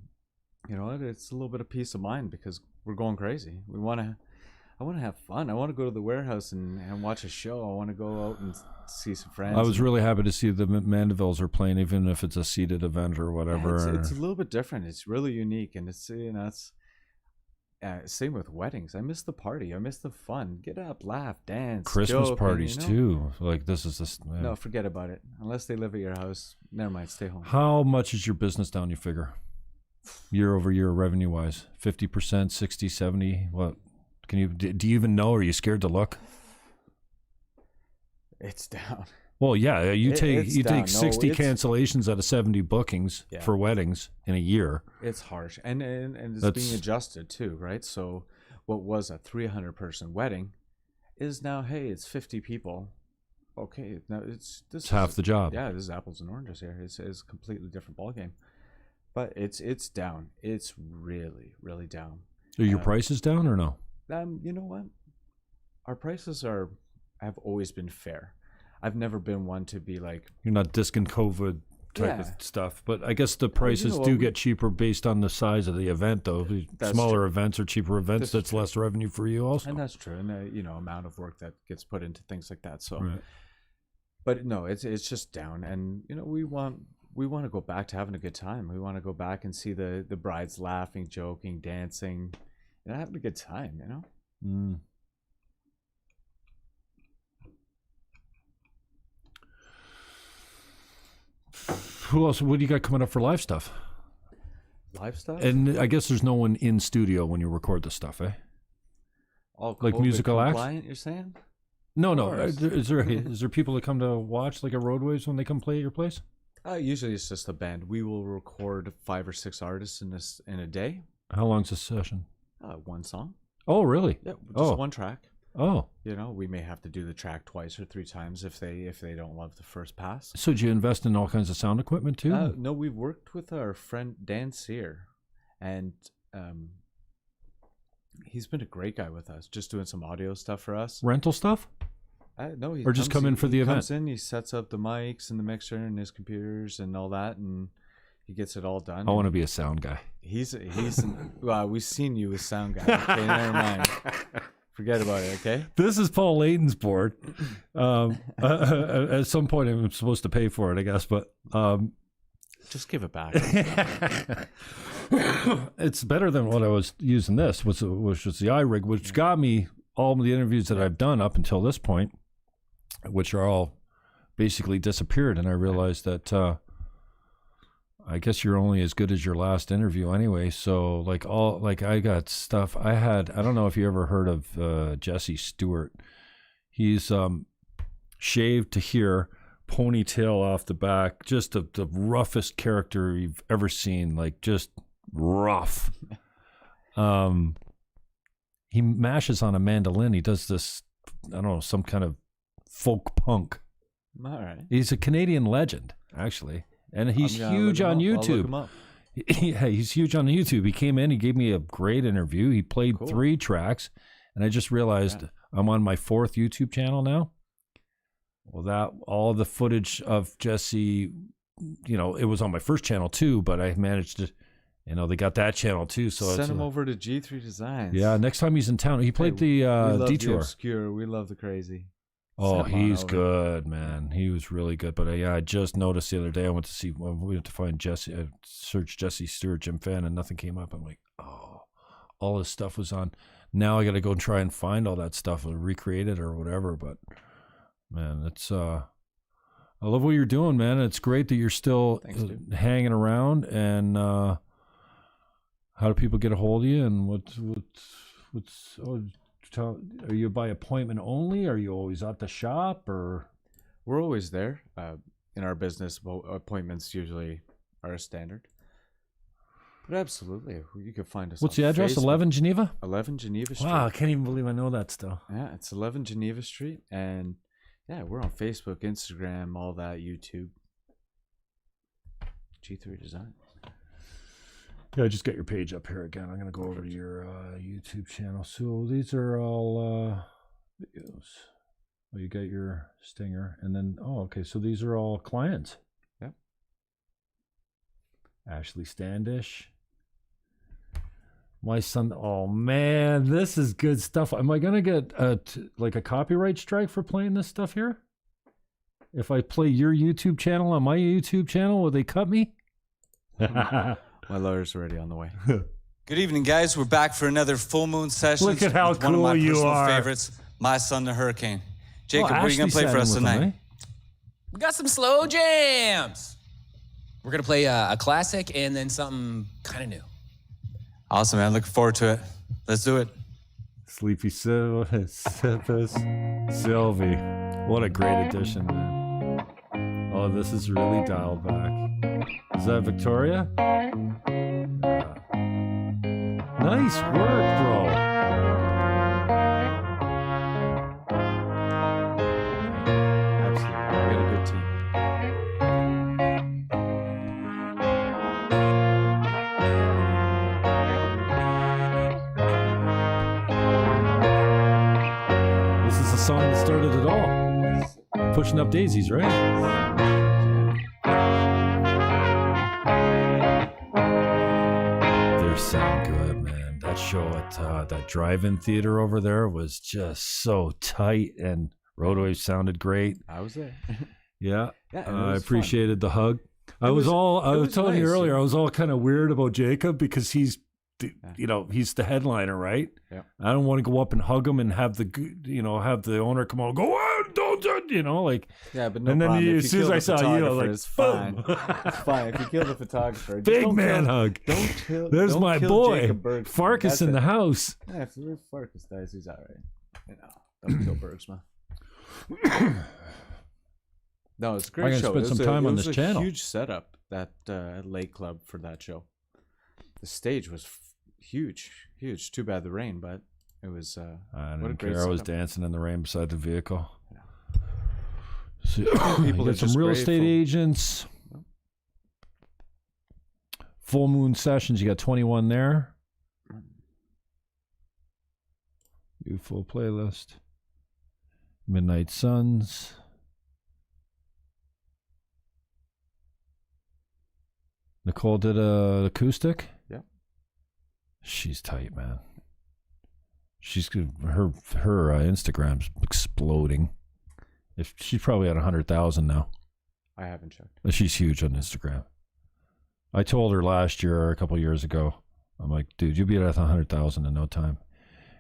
it's a little bit of peace of mind because we're going crazy. I want to have fun. I want to go to the warehouse and watch a show. I want to go out and see some friends. I was really happy to see the Mandevilles are playing, even if it's a seated event or whatever. Yeah, it's a little bit different. It's really unique, and it's Same with weddings. I miss the party. I miss the fun. Get up, laugh, dance. Christmas joke, parties and, you know? too. Like this is this. Man. No, forget about it. Unless they live at your house, never mind. Stay home. How much is your business down? You figure year over year, revenue wise, 50%, 60, 70. What can you? Do you even know? Or are you scared to look? It's down. Well, yeah, you take 60 No, cancellations out of 70 bookings for weddings in a year. It's harsh, and it's being adjusted too, right? So, what was a 300-person wedding is now, hey, it's 50 people. Okay, now it's half the job. Yeah, this is apples and oranges here. It's a completely different ballgame, but it's down. It's really, really down. Are your prices down or no? You know what? Our prices have always been fair. I've never been one to be like, you're not discing COVID type of stuff, but I guess the prices do get cheaper based on the size of the event, though. Smaller events or cheaper events, that's less revenue for you also. And that's true, and amount of work that gets put into things like that. So, but no, it's just down, and we want to go back to having a good time. We want to go back and see the brides laughing, joking, dancing, and having a good time. Who else? What do you got coming up for live stuff? Live stuff? And I guess there's no one in studio when you record this stuff, eh? All like musical acts? You're saying? No. Is there people that come to watch like a Roadways when they come play at your place? Usually it's just a band. We will record 5 or 6 artists in a day. How long's a session? One song. Oh, really? Yeah, just one track. Oh, we may have to do the track 2 or 3 times if they don't love the first pass. So do you invest in all kinds of sound equipment too? No, we've worked with our friend Dan Sear, and he's been a great guy with us, just doing some audio stuff for us. Rental stuff? No, or just come in for the event. Comes in, he sets up the mics and the mixer and his computers and all that, and he gets it all done. I want to be a sound guy. He's well, we've seen you as sound guy. Okay, never mind. Forget about it, okay? This is Paul Layton's board. At some point, I'm supposed to pay for it, I guess, but just give it back. It's better than what I was using. This which was the iRig, which got me all the interviews that I've done up until this point, which are all basically disappeared, and I realized that I guess you're only as good as your last interview anyway. So I got stuff I don't know if you ever heard of Jesse Stewart. He's shaved to here, ponytail off the back, just the roughest character you've ever seen, like just rough. He mashes on a mandolin. He does this, I don't know, some kind of folk punk. All right. He's a Canadian legend, actually. And he's huge on YouTube. Yeah, he's huge on YouTube. He came in, he gave me a great interview. He played 3 tracks, and I just realized I'm on my 4th YouTube channel now. Well, that all the footage of Jesse, it was on my first channel too, but I managed to, they got that channel too. So send him over to G3 Designs. Yeah, next time he's in town, he played the Detour. The obscure. We love the crazy. Oh, he's good, man. He was really good. But I just noticed the other day, we went to find Jesse. I searched Jesse Stewart, Jim Fannon, and nothing came up. I'm like, oh, all his stuff was on. Now I got to go and try and find all that stuff and recreate it or whatever. But man, it's I love what you're doing, man. It's great that you're still hanging around. And how do people get a hold of you? And what's are you by appointment only? Are you always at the shop, or? We're always there. In our business, appointments usually are a standard. But absolutely, you can find us. What's the address? Facebook. 11 Geneva? 11 Geneva Street. Wow, I can't even believe I know that still. Yeah, it's 11 Geneva Street, and we're on Facebook, Instagram, all that, YouTube. G3 Design. Yeah, just get your page up here again. I'm going to go over to your YouTube channel. So these are all videos. Oh, you got your stinger. And then, okay. So these are all clients. Yep. Ashley Standish. My son. Oh, man. This is good stuff. Am I going to get a copyright strike for playing this stuff here? If I play your YouTube channel on my YouTube channel, will they cut me? My lawyer's already on the way. Good evening, guys. We're back for another full moon session. Look at how with one of cool my you personal are. favorites, My Son the Hurricane. Jacob, Well, what are you going to play for us tonight? We got some slow jams. We're going to play a classic and then something kind of new. Awesome, man. Looking forward to it. Let's do it. Sleepy Sylvie. What a great addition, man. Oh, this is really dialed back. Is that Victoria? Yeah. Nice work, bro. Absolutely. We got a good team. This is the song that started it all. Pushing Up Daisies, right? They sound good, man. That show at that drive-in theater over there was just so tight, and Roadwave sounded great. I was there. Yeah, Yeah, I appreciated the hug. I was telling you nice, earlier, yeah. I was all kind of weird about Jacob because he's he's the headliner, right? Yeah. I don't want to go up and hug him and have the owner come on, go on, don't, like. Yeah, but no And then problem. as soon as I saw you, I was like, it's fine. boom. It's fine. If you kill the photographer, just Big don't man kill, hug. Don't kill. There's don't my kill boy, Jacob Bergsman. Farkas That's in the it. house. Yeah, if Farkas dies, he's all right. Don't kill Bergsman. No, it's a great I'm gonna show. spend It was some time it on was this a channel. Huge setup that Lake Club for that show. The stage was huge. Too bad the rain, but it was. I what a didn't great care. I was setup. dancing in the rain beside the vehicle. Yeah. So, People you are got some just real estate grateful. agents. Full moon sessions. You got 21 there. New full playlist. Midnight Suns. Nicole did a acoustic. Yeah. She's tight, man. She's good. Her Instagram's exploding. If she's probably at 100,000 now. I haven't checked. She's huge on Instagram. I told her last year or a couple years ago. I'm like, dude, you'll be at 100,000 in no time.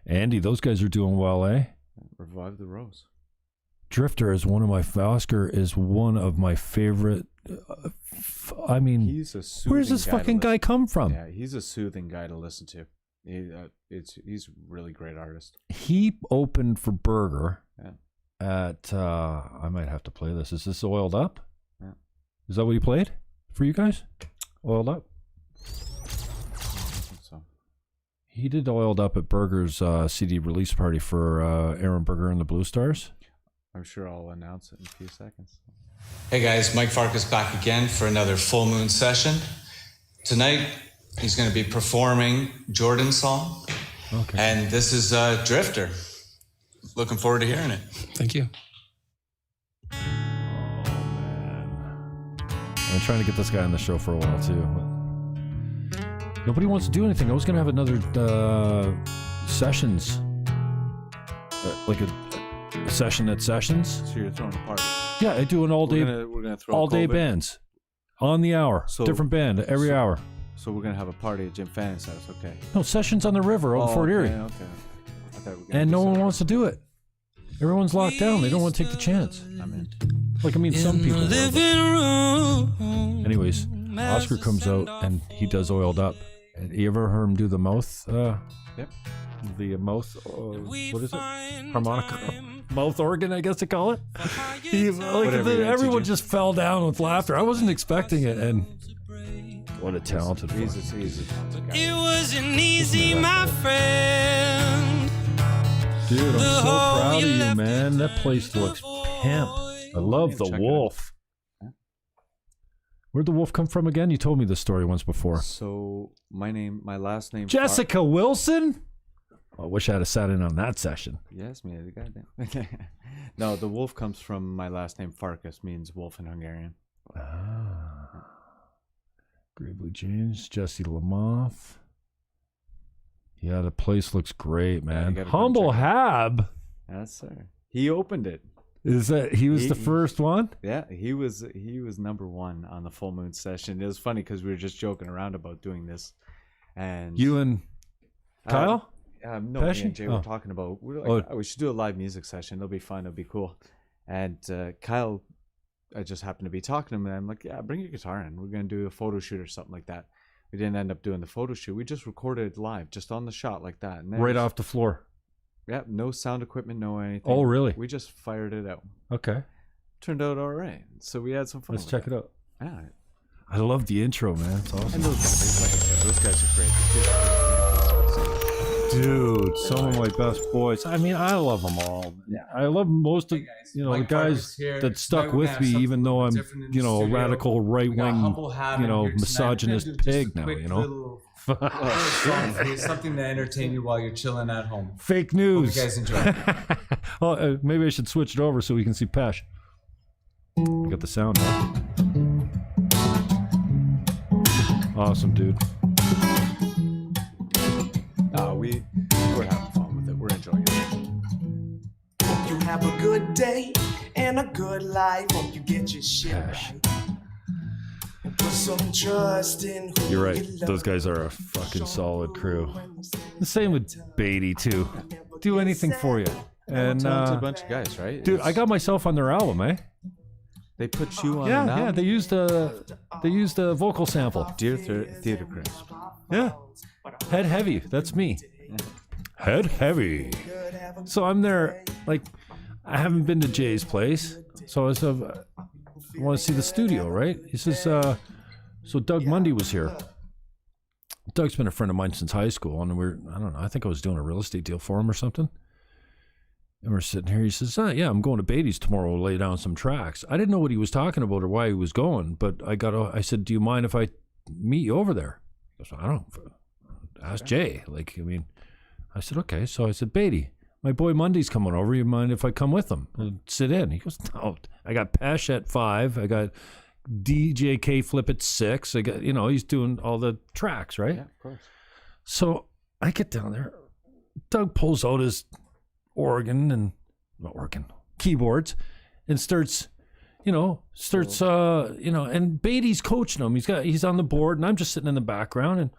Andy, those guys are doing well, eh? Revive the Rose. Drifter is Oscar is one of my favorite. I mean, He's a soothing where's this guy to fucking guy listen- come from? Yeah, he's a soothing guy to listen to. He's a really great artist. He opened for Burger Yeah. at. I might have to play this. Is this Oiled Up? Yeah. Is that what he played for you guys? Oiled Up. So He did Oiled Up at Burger's CD release party for Aaron Burger and the Blue Stars. I'm sure I'll announce it in a few seconds. Hey guys, Mike Farkas back again for another full moon session. Tonight, he's going to be performing Jordan's song. Okay. And this is Drifter. Looking forward to hearing it. Thank you. Oh man, I've been trying to get this guy on the show for a while too. But nobody wants to do anything. I was gonna have another sessions, like a session at Sessions. So you're throwing a party. Yeah, I do an all day, We're gonna throw all day COVID. bands, on the hour, So- different band every hour. So we're gonna have a party at Jim Fannon's house. Okay. No, Sessions on the river out in Fort Erie, Okay. I thought we were gonna and do no one something. wants to do it. Everyone's locked down. They don't want to take the chance. I'm in. Like, I mean, some people will, but- Anyways, Oscar comes out and he does Oiled Up. And you ever heard him do the mouth? Yep. The mouth, what is it? Harmonica? Mouth organ, I guess they call it. Whatever you Everyone teach. just fell down with laughter. I wasn't expecting it. And what a talented He's fucking- a talented guy. It wasn't easy, my friend. Dude, I'm so hole proud of you you, left man. it That place looks pimp. I love the Check it out. wolf. Yeah. Where'd the wolf come from again? You told me this story once before. So my last name. Jessica Wilson? I wish I had sat in on that session. Yes, me, the goddamn. No, the wolf comes from my last name. Farkas means wolf in Hungarian. Gravely James, Jesse Lamoth. Yeah, the place looks great, man. gotta go Humble check it Hab. Yes, sir. He opened it. Is that he was the first one? Yeah, he was number one on the full moon session. It was funny because we were just joking around about doing this And You and Kyle? No, me and Jay were talking about, we were like, we should do a live music session. It'll be fun. It'll be cool. And Kyle, I just happened to be talking to him, and I'm like, yeah, bring your guitar in. We're going to do a photo shoot or something like that. We didn't end up doing the photo shoot. We just recorded it live, just on the shot like that. And Right off the floor. Yeah, no sound equipment, no anything. Oh, really? We just fired it out. Okay. Turned out all right. So we had some fun. Let's check it out. Yeah. I love the intro, man. It's awesome. And those guys, like I said, those guys are great. Dude, some of my best boys. I mean, I love them all. Yeah. I love most of, the guys that stuck with me, even though I'm, a radical right-wing, misogynist pig now, Something to entertain you while you're chilling at home. Fake news. Hope you guys enjoy. Well, maybe I should switch it over so we can see Pesh. Got the sound now. Awesome, dude. We're having fun with it. We're enjoying it. Hope you have a good day and a good life. Hope you get your shit right. Put some trust in who You're right. you love. Those guys are a fucking solid crew. The same with Beatty too. Do anything for you. And talented bunch of guys, right? dude, I got myself on their album, eh? They put you on. Yeah. They used a vocal sample. Dear Theater Chris. Yeah. Head Heavy. That's me. Head Heavy. So I'm there. Like, I haven't been to Jay's place, so I was. I want to see the studio, right? He says. So Doug Mundy was here. Doug's been a friend of mine since high school, and I don't know. I think I was doing a real estate deal for him or something. And we're sitting here. He says, yeah, I'm going to Beatty's tomorrow to lay down some tracks. I didn't know what he was talking about or why he was going, but I said, do you mind if I meet you over there? He goes, I don't. Ask Jay. I said, okay. So I said, Beatty, my boy Mundy's coming over. You mind if I come with him and sit in? He goes, no. I got Pesh at 5. I got DJ K Flip at 6. I got, he's doing all the tracks, right? Yeah, of course. So I get down there. Doug pulls out his keyboards and starts, and Beatty's coaching him. He's on the board, and I'm just sitting in the background, and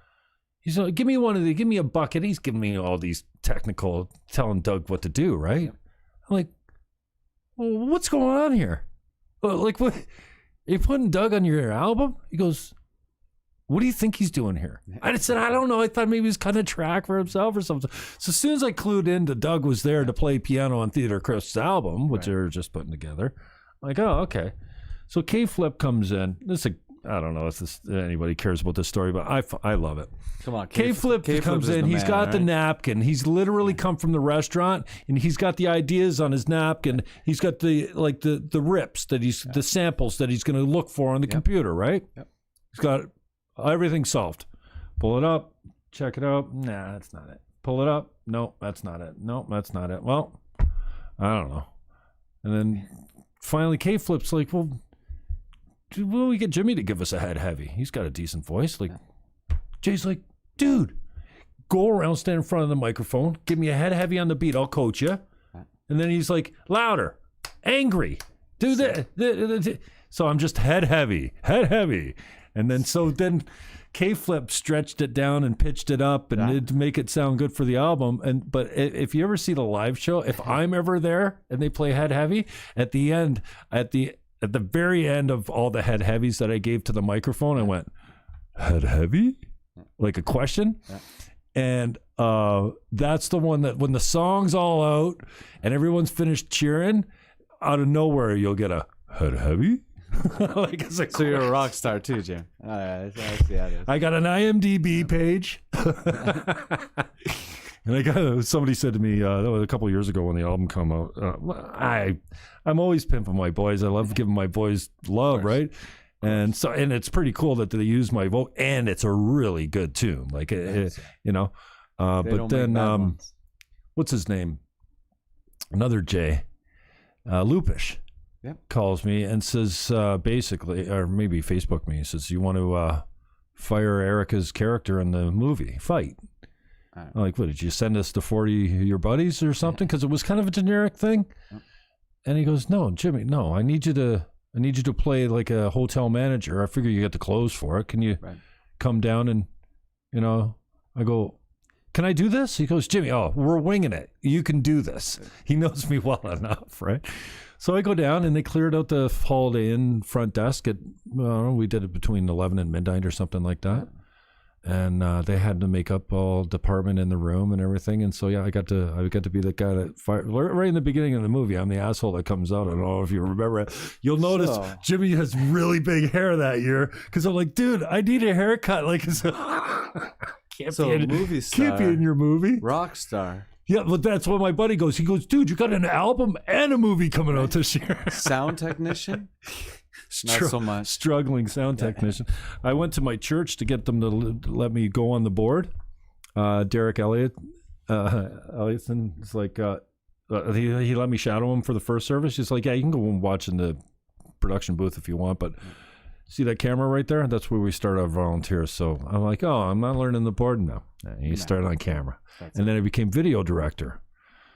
he's like, give me a bucket. He's giving me all these technical, telling Doug what to do, right? Yeah. I'm like, well, what's going on here? Like, what? Are you putting Doug on your album? He goes, what do you think he's doing here? I said, I don't know. I thought maybe he was cutting a track for himself or something. So as soon as I clued in that Doug was there to play piano on Theater Chris' album, which they were just putting together, I'm like, oh, okay. So K Flip comes in. I don't know if anybody cares about this story, but I love it. Come on, K Flip comes in. He's got the napkin. He's literally come from the restaurant, and he's got the ideas on his napkin. He's got the rips the samples that he's going to look for on the computer, right? Yep. He's got everything solved. Pull it up, check it out. Nah, that's not it. Pull it up. No, that's not it. No, that's not it. Well, I don't know. And then finally, K Flip's like, well, dude, will we get Jimmy to give us a Head Heavy? He's got a decent voice. Like, Jay's like, dude, go around, stand in front of the microphone, give me a Head Heavy on the beat, I'll coach you. And then he's like, louder, angry, do that. So I'm just Head Heavy. And then K Flip stretched it down and pitched it up and to make it sound good for the album. But if you ever see the live show, if I'm ever there and they play Head Heavy, at the end, at the very end of all the Head Heavies that I gave to the microphone, I went, Head Heavy? Like a question? Yeah. And that's the one that when the song's all out and everyone's finished cheering, out of nowhere you'll get a Head Heavy? So you're a rock star too, Jim. I got an IMDb page. And somebody said to me, that was a couple of years ago when the album came out, I'm always pimping my boys. I love giving my boys love, right? And it's pretty cool that they use my vote, and it's a really good tune. Like, but then, what's his name? Another J, Lupish. Calls me and says, basically, or maybe Facebook me, says, you want to fire Erica's character in the movie, Fight. I'm like, what, did you send us to 40 of your buddies or something? Because it was kind of a generic thing. And he goes, no, Jimmy, no, I need you to play like a hotel manager. I figure you get the clothes for it. Can you come down and, I go, can I do this? He goes, Jimmy, we're winging it. You can do this. He knows me well enough, right? So I go down and they cleared out the Holiday Inn front desk at, we did it between 11 and midnight or something like that. And they had the makeup all department in the room and everything. And so, yeah, I got to be the guy that right in the beginning of the movie. I'm the asshole that comes out. I don't know if you remember it. You'll notice Jimmy has really big hair that year because I'm like, dude, I need a haircut. Like, can't be in your movie. Rock star. Yeah, but that's what my buddy goes. He goes, dude, you got an album and a movie coming out this year. Sound technician? Not so much. Struggling sound technician. I went to my church to get them to let me go on the board. Derek Elliottson is like, he let me shadow him for the first service. He's like, yeah, you can go and watch in the production booth if you want, but see that camera right there? That's where we start our volunteers. So I'm like, I'm not learning the board now. And you start on camera. Then I became video director.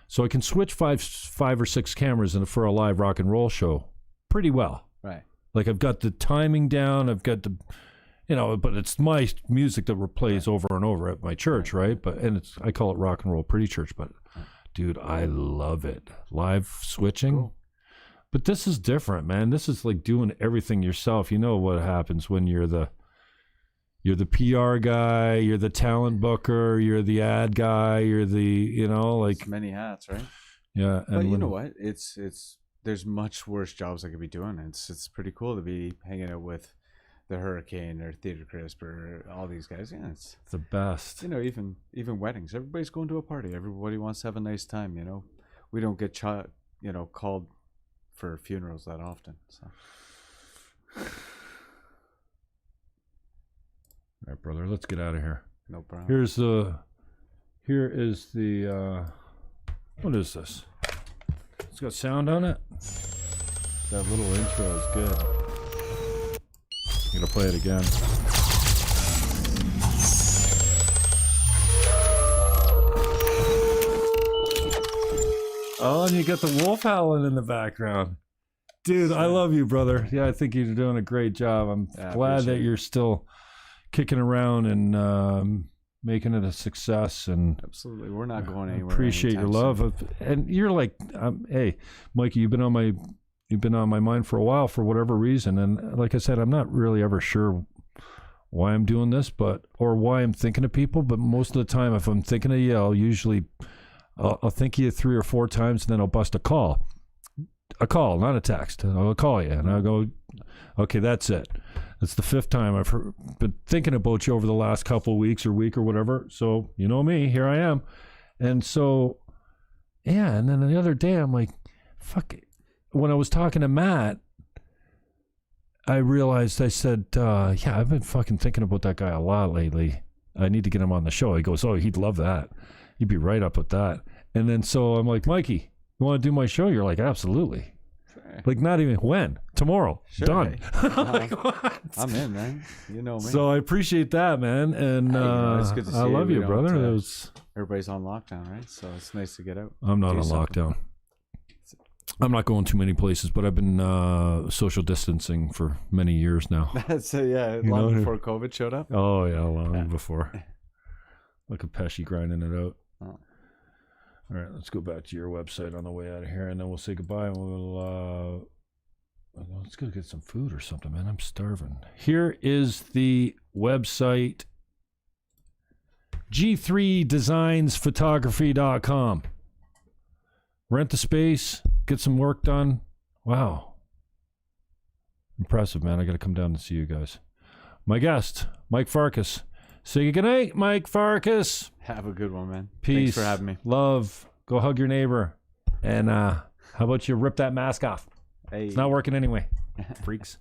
So I can switch five or six cameras for a live rock and roll show pretty well. Right. Like I've got the timing down. I've got the, but it's my music that plays over and over at my church, right? I call it rock and roll pretty church, but dude, I love it. Live switching. Cool. But this is different, man. This is like doing everything yourself. You know what happens when you're the PR guy, you're the talent booker, you're the ad guy, you're the, it's many hats, right? Yeah. But you know what? It's there's much worse jobs I could be doing. It's pretty cool to be hanging out with the Hurricane or Theater Crisp or all these guys. Yeah, it's the best. Even weddings. Everybody's going to a party. Everybody wants to have a nice time. We don't get called for funerals that often. So. All right, brother. Let's get out of here. No problem. Here is the. What is this? It's got sound on it. That little intro is good. I'm gonna play it again. Oh, and you got the wolf howling in the background. Dude, I love you, brother. Yeah, I think you're doing a great job. I'm glad that you're still kicking around and making it a success. And absolutely, we're not going anywhere. Appreciate your love. And you're like, hey, Mikey, you've been on my mind for a while for whatever reason. And like I said, I'm not really ever sure why I'm doing this, or why I'm thinking of people. But most of the time, if I'm thinking of you, I'll think of you 3 or 4 times, and then I'll bust a call, not a text. I'll call you, and I'll go, okay, that's it. That's the 5th time I've been thinking about you over the last couple of weeks or week or whatever. So, you know me, here I am. And so, yeah, and then the other day, I'm like, fuck it. When I was talking to Matt, I realized, I said, yeah, I've been fucking thinking about that guy a lot lately. I need to get him on the show. He goes, oh, he'd love that. He'd be right up with that. And then so I'm like, Mikey, you want to do my show? You're like, absolutely. Like, not even when? Tomorrow. Sure, done. Like, I'm in, man. You know me. So I appreciate that, man. And it's good to see I love you, brother. Everybody's on lockdown, right? So it's nice to get out. I'm not on lockdown. I'm not going too many places, but I've been social distancing for many years now. That's long before COVID showed up. Oh yeah, long before. Like a Pesci grinding it out. Oh. All right, let's go back to your website on the way out of here, and then we'll say goodbye. And let's go get some food or something, man. I'm starving. Here is the website, g3designsphotography.com. Rent the space, get some work done. Wow. Impressive, man. I got to come down and see you guys. My guest, Mike Farkas. Say goodnight, Mike Farkas. Have a good one, man. Peace. Thanks for having me. Love. Go hug your neighbor. And how about you rip that mask off? Hey. It's not working anyway. Freaks.